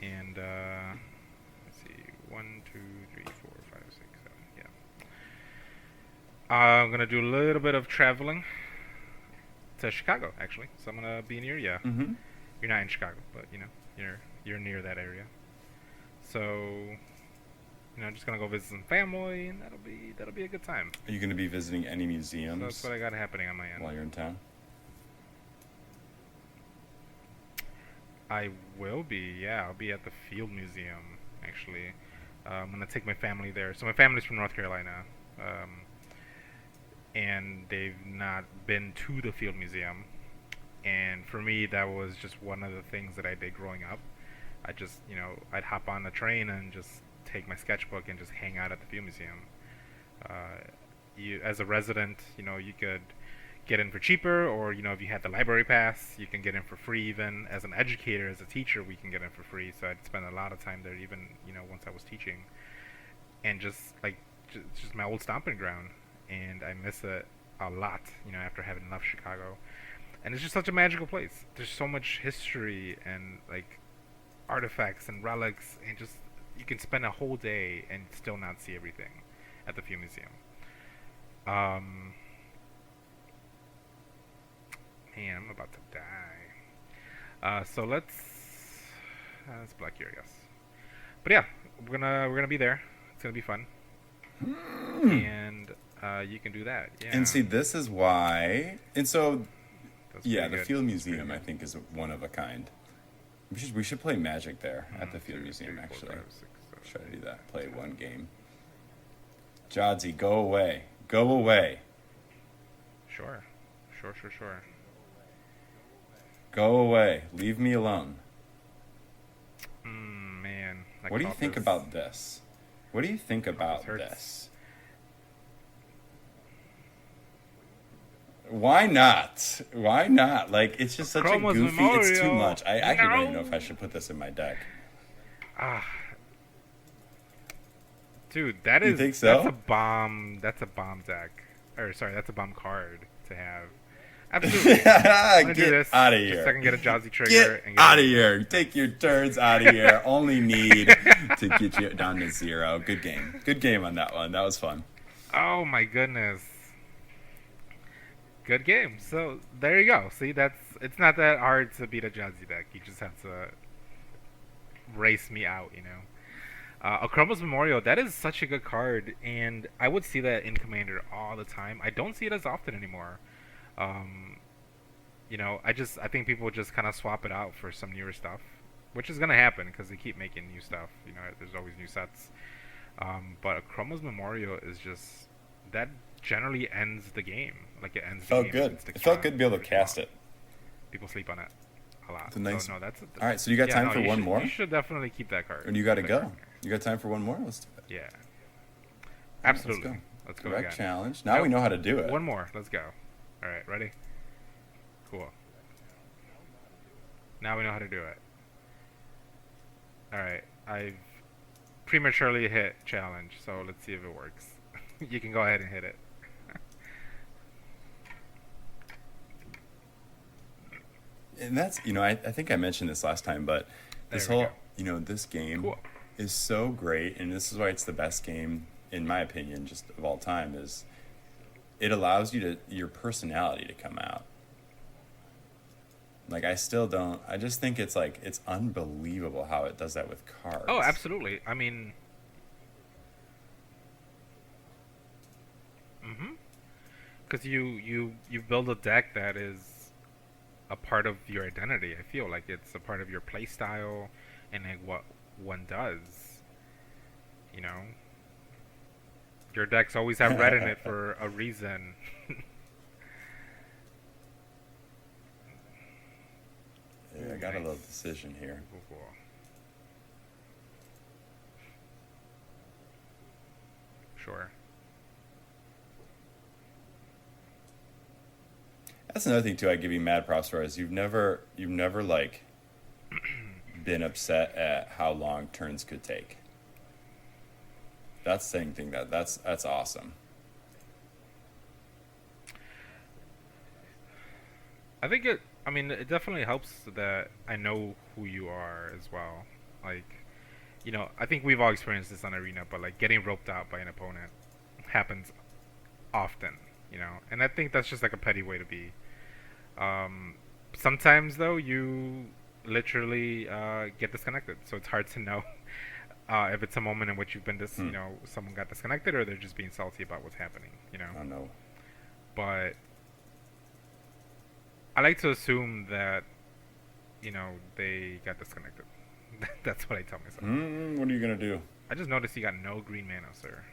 And let's see, 1, 2, 3, 4, 5, 6, 7. Yeah, I'm gonna do a little bit of traveling to Chicago, actually. So I'm gonna be near you. Mm-hmm. You're not in Chicago, but you know, you're near that area. So just gonna go visit some family, and that'll be a good time. Are you going to be visiting any So museums that's what I got happening on my end. while you're in town? I will be, yeah. I'll be at the Field Museum, actually. I'm gonna take my family there. So my family's from North Carolina, and they've not been to the Field Museum. And for me, that was just one of the things that I did growing up. I just, I'd hop on the train and just take my sketchbook and just hang out at the Field Museum. As a resident, you could get in for cheaper, or if you had the library pass, you can get in for free. Even as an educator, as a teacher, we can get in for free. So I'd spend a lot of time there, even once I was teaching, and just like just my old stomping ground, and I miss it a lot. After having left Chicago, and it's just such a magical place. There's so much history and like artifacts and relics, and just you can spend a whole day and still not see everything at the Field Museum. Man, I'm about to die. So let's black here, I guess. But yeah, we're gonna be there. It's gonna be fun, and you can do that. Yeah. And see, this is why. And so, That's yeah, pretty the good. Field That's pretty Museum, I good. think, is one of a kind. We should play Magic there at the Field 2, Museum, 3, 4, actually. 5, 6, 7, Try to do that. Play 10. one game. Jodsy, go away. Go away. Sure. Go away. Leave me alone. Man. I What do you caught think this. about this? What do you think about hurts. this? Why not? Why not? Like, it's just such a Chroma's goofy. It's too Memorial. much. I actually don't even know No. if I should put this in my deck. Ah. Dude, that You is think so? that's a bomb. That's a bomb deck. Or sorry, that's a bomb card to have. Absolutely. I'm gonna do Get this out of just here. so I can get a Jazzy trigger Get and get out of it. here. Take your turns out of here. Only need to get you down to 0. Good game. Good game on that one. That was fun. Oh my goodness. Good game. So there you go. See, it's not that hard to beat a Jazzy deck. You just have to race me out. Akroma's Memorial, that is such a good card, and I would see that in Commander all the time. I don't see it as often anymore. I think people just kind of swap it out for some newer stuff, which is gonna happen because they keep making new stuff. There's always new sets. But Akroma's Memorial is just that generally ends the game. Like it ends the Felt game. good. It's the It felt count good to be able to for cast long. it. People sleep on it a lot. It's a nice- So no, that's All right, so you got time for you one should- more? You should definitely keep that card. Or do you got to Keep that go? card. You got time for one more? Let's do it. Yeah. Absolutely. Let's go. Let's go Correct again. challenge. Now Nope. we know how to do it. One more. Let's go. All right, ready? Cool. Now we know how to do it. All right, I've prematurely hit challenge, so let's see if it works. You can go ahead and hit it. And that's, I think I mentioned this last time, but this There we whole, go. this game Cool. is so great, and this is why it's the best game, in my opinion, just of all time, is it allows you your personality to come out. Like I still don't. I just think it's like it's unbelievable how it does that with Oh, cards. absolutely. I mean, mm-hmm. Because you build a deck that is a part of your identity. I feel like it's a part of your play style and like what one does. You know, your decks always have red in it Yeah, for a reason. I Ooh, got a little nice. decision here. Cool, cool, cool. Sure. That's another thing too. I give you mad props for is you've never like been upset at how long turns could take. That's saying thing that's awesome. I think it. I mean, it definitely helps that I know who you are as well. Like, I think we've all experienced this on Arena, but like getting roped out by an opponent happens often. And I think that's just like a petty way to be. Um, Sometimes though, you literally get disconnected, so it's hard to know if it's a moment in which you've been Hmm. someone got disconnected, or they're just being salty about what's happening. I don't know. But I like to assume that they got disconnected. That's what I tell myself. What are you gonna do? I just noticed you got no green mana, sir.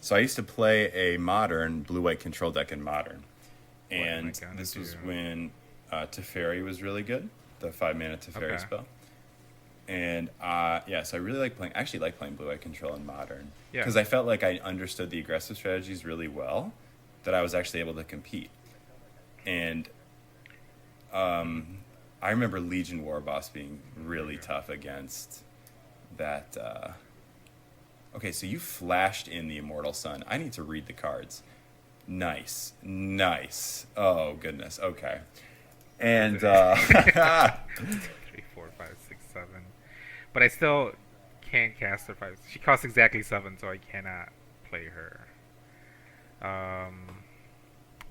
So I used to play a modern blue-white control deck in modern, What am I and gonna this do? was when Teferi was really good, the 5 mana Teferi Okay. spell. And yeah, so I really like playing. Actually, like playing blue-white control in modern Yeah. because I felt like I understood the aggressive strategies really well, that I was actually able to compete. And Mm, I remember Legion War Boss being there we really go. tough against that. Okay, so you flashed in the Immortal Sun. I need to read the cards. Nice, nice. Oh goodness. Okay, That's and it. 3, 4, 5, 6, 7. But I still can't cast her 5. She costs exactly 7, so I cannot play her. Um,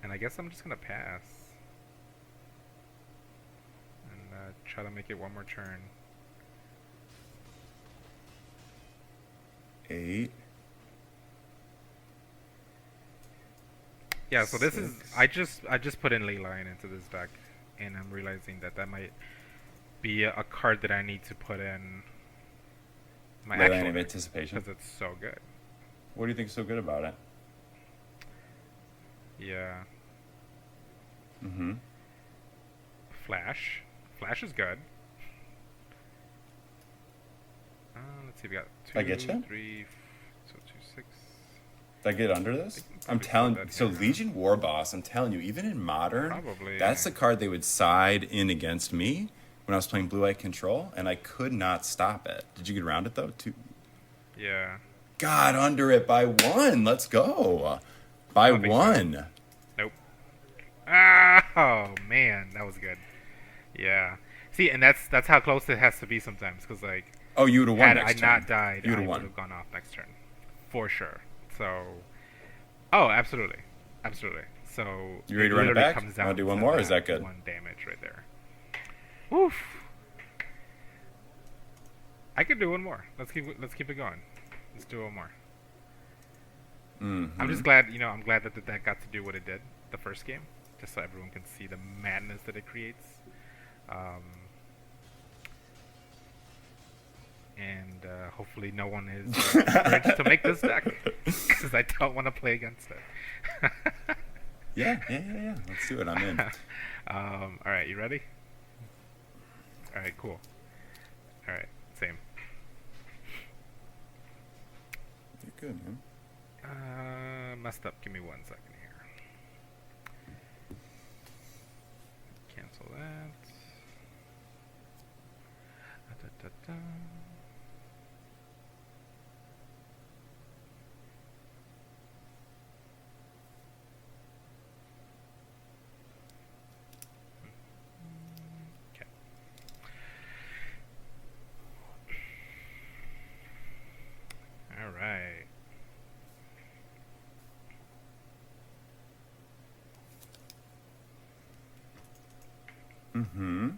and I guess I'm just gonna pass and try to make it one more turn. eight, Yeah, so this is six. I just put in Leyline into this deck, and I'm realizing that that might be a card that I need to put in my Leyline actual of deck Anticipation. because it's so good. What do you think is so good about it? Yeah, Mm-hmm. Flash. Flash is good. Let's see, we got Did I get two, you? three, so 2, 6. Did I get under I think this? you I'm probably killed telling. that So hand. Legion War Boss. I'm telling you, even in modern, Probably. that's the card they would side in against me when I was playing Blue Eye Control, and I could not stop it. Did you get around it though? Two. Yeah. Got under it by one. Let's go. By I don't think so. one. Nope. Ah, oh man, that was good. Yeah. See, and that's how close it has to be sometimes, because like Oh, you would have won had I next turn. not died, You would I have would won. have gone off next turn, for sure. So, oh, absolutely, absolutely. So You ready it to run it literally back? comes Want to down do one to more? Or is that that good? one damage right there. Woof. I could do one more. Let's keep it going. Let's do one more. I'm Mm-hmm. just glad, I'm glad that the deck got to do what it did the first game, just so everyone can see the madness that it creates. Um, and hopefully no one is encouraged to make this deck, because I don't want to play against it. Yeah. Let's do it. I'm in. All right, you ready? All right, cool. All right, same. You're good, man. Messed up. Give me 1 second here. Cancel that. Da, da, da. Okay. All right. Mm-hmm.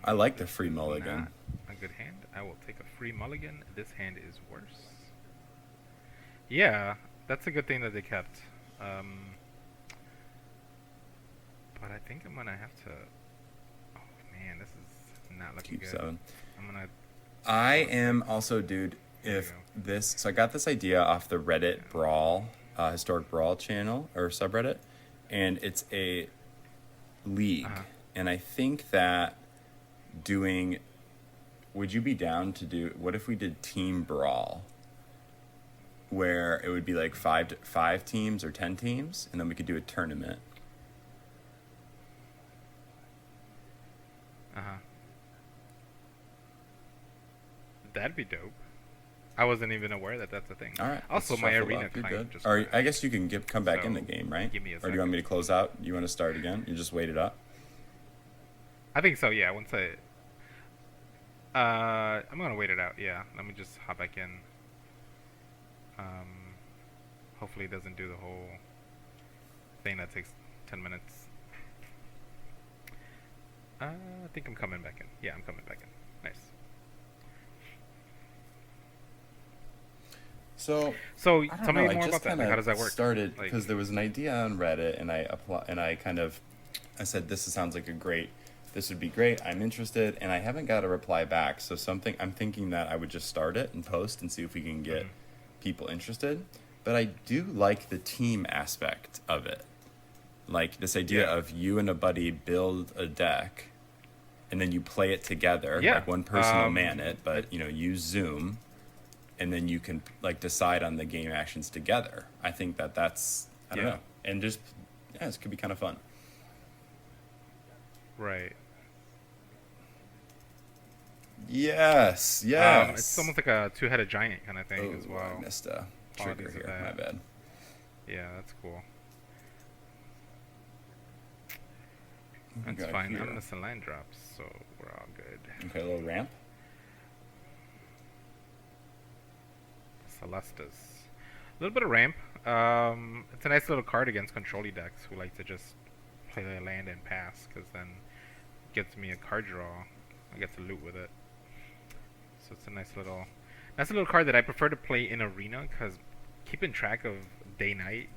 I like the This free is mulligan. not a good hand. I will take a free mulligan. This hand is worse. Yeah, that's a good thing that they kept. Um, but I think I'm gonna have to. Oh man, this is not looking Keep good. 7. I'm gonna I go to am 6. also, dude, There we if go. this. So I got this idea off the Reddit Yeah. Brawl, historic Brawl channel or subreddit, and it's a Uh league. huh. And I think that doing. Would you be down to do. What if we did Team Brawl? Where it would be like five teams or 10 teams, and then we could do a tournament. Uh huh. That'd be dope. I wasn't even aware that that's a thing. All right. Also, let's my shuffle arena up. You're client good. just Or I crashed. guess you can come back in the So, game, right? give me a Or do you want me to second. close out? You want to start again? You just wait it up. I think so. Yeah. Once I. I'm gonna wait it out. Yeah. Let me just hop back in. Um, hopefully it doesn't do the whole thing that takes 10 minutes. I think I'm coming back in. Yeah, I'm coming back in. Nice. So So I don't tell know. me I more just about that. kind Like, how of does that work? started Like, because there was an idea on Reddit, and I kind of I said this sounds like a great. This would be great. I'm interested, and I haven't got a reply back. So something I'm thinking that I would just start it and post and see if we can get mhm. people interested. But I do like the team aspect of it, like this idea Yeah. of you and a buddy build a deck, and then you play it together. Yeah. Like one person will man it, but use Zoom, and then you can like decide on the game actions together. I think that's I don't Yeah. know, and just this could be kind of fun. Right. Yes, It's yes. almost like a two-headed giant kind of thing as Oh, I well. missed a trigger Qualities of here. My that. bad. Yeah, that's cool. What we That's got fine. here? I'm missing line drops, so we're all good. Okay, a little ramp. Celestis. A little bit of ramp. It's a nice little card against control decks who like to just play their land and pass, because then it gets me a card draw. I get to loot with it. So it's a nice little card that I prefer to play in arena, because keeping track of day-night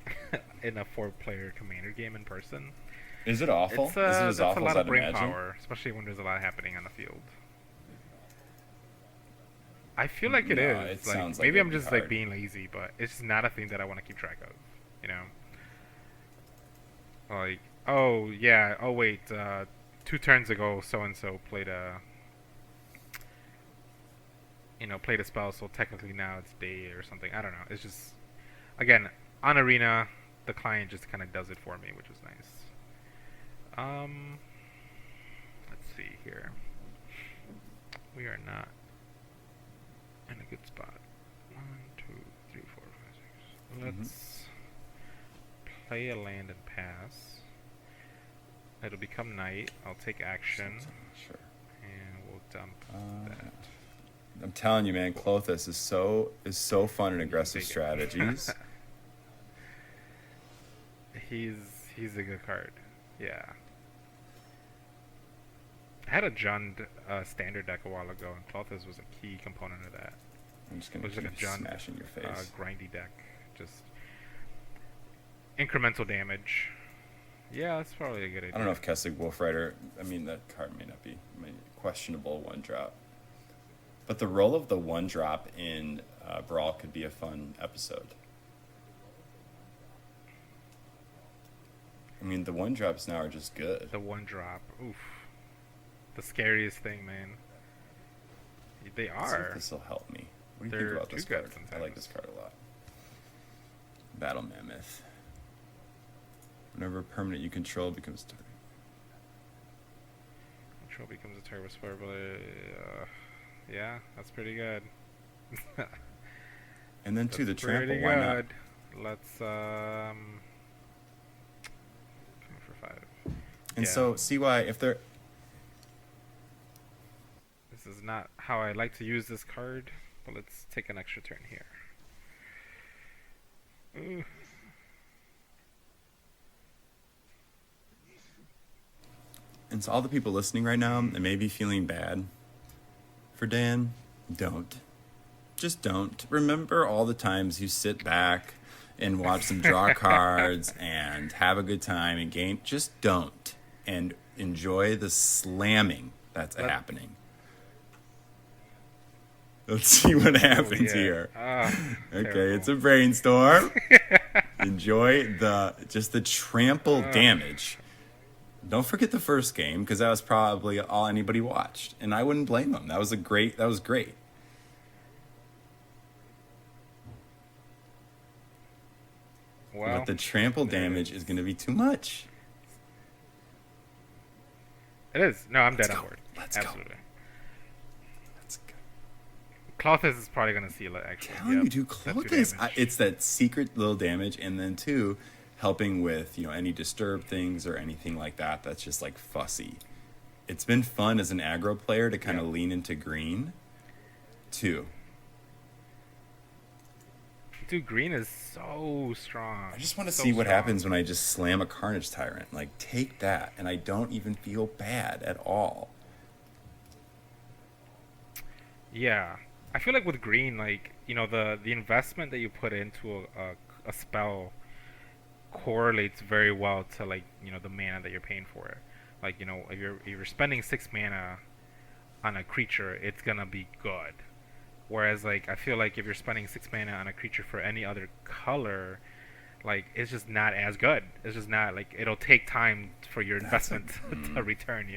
in a 4-player commander game in person, Is it awful? it's Is it as that's a awful lot as of I'd brain imagine? power, especially when there's a lot happening on the field. I feel like it No, is. it Like, sounds like maybe it'd I'm be just like hard. being lazy, but it's just not a thing that I want to keep track of. You know, like, oh yeah, oh wait, 2 turns ago, so and so played played a spell, so technically now it's day or something. I don't know. It's just, again, on arena, the client just kind of does it for me, which is nice. Let's see here. We are not in a good spot. 1, 2, 3, 4, 5, 6. Mhm. Let's play a land and pass. It'll become night. I'll take action, Sure. and we'll dump Uh, that. I'm telling you, man, Clothis is so fun in You can aggressive take it. strategies. He's a good card. Yeah. I had a Jund standard deck a while ago, and Clothis was a key component of that. I'm just It gonna was like a keep Jund smashing your face. grindy deck, just incremental damage. Yeah, that's probably a good idea. I don't know if Kessig Wolf Rider. I mean, that card may not be questionable 1-drop, but the role of the 1-drop in Brawl could be a fun episode. I mean, the 1-drops now are just good. The 1-drop. Oof. The scariest thing, man. They Let's see if are. this will help me. What do you They're think about too this good card? I sometimes. like this card a lot. Battle Mammoth. Whenever a permanent you control becomes target. Control becomes a turbo spore, but yeah, that's pretty good. And then, too, the That's trample. pretty Why not? good. Let's come for 5. And Yeah. so, see why if they're. This is not how I like to use this card, but let's take an extra turn here. Ooh. And so all the people listening right now and maybe feeling bad for Dan, don't. Just don't. Remember all the times you sit back and watch some draw cards and have a good time and game. Just don't. And enjoy the slamming that's happening. Let's see what happens here. Okay, terrible. it's a brainstorm. Enjoy the trample damage. Don't forget the first game, because that was probably all anybody watched, and I wouldn't blame them. That was great. Well, but the trample damage is going to be too much. it is. No, I'm dead Let's on go. board. Let's Absolutely. go. Let's go. Clothis is probably gonna seal it. Actually, Telling you, dude, That's two Clothis, damage. it's that secret little damage, and then too, helping with any disturbed things or anything like that. That's just like fussy. It's been fun as an aggro player to kind of lean into green, too. Dude, green is so strong. I just want to So see what strong. happens when I just slam a Carnage Tyrant. Like, take that, and I don't even feel bad at all. Yeah, I feel like with green, like the investment that you put into a spell correlates very well to like the mana that you're paying for it. Like if you're spending 6 mana on a creature, it's gonna be good. Whereas like I feel like if you're spending 6 mana on a creature for any other color, like it's just not as good. It's just not like it'll take time for your investment to return.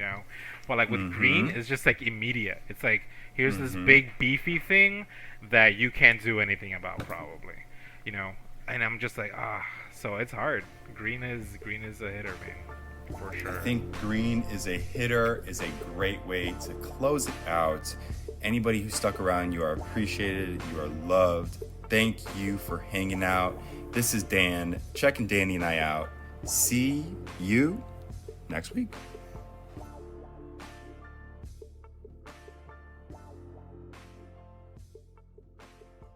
But like with green, it's just like immediate. It's like here's this big beefy thing that you can't do anything about probably. And I'm just like so it's hard. Green is a hitter, man, for sure. I think green is a hitter, is a great way to close it out. Anybody who stuck around, you are appreciated, you are loved. Thank you for hanging out. This is Dan, checking Danny and I out. See you next week.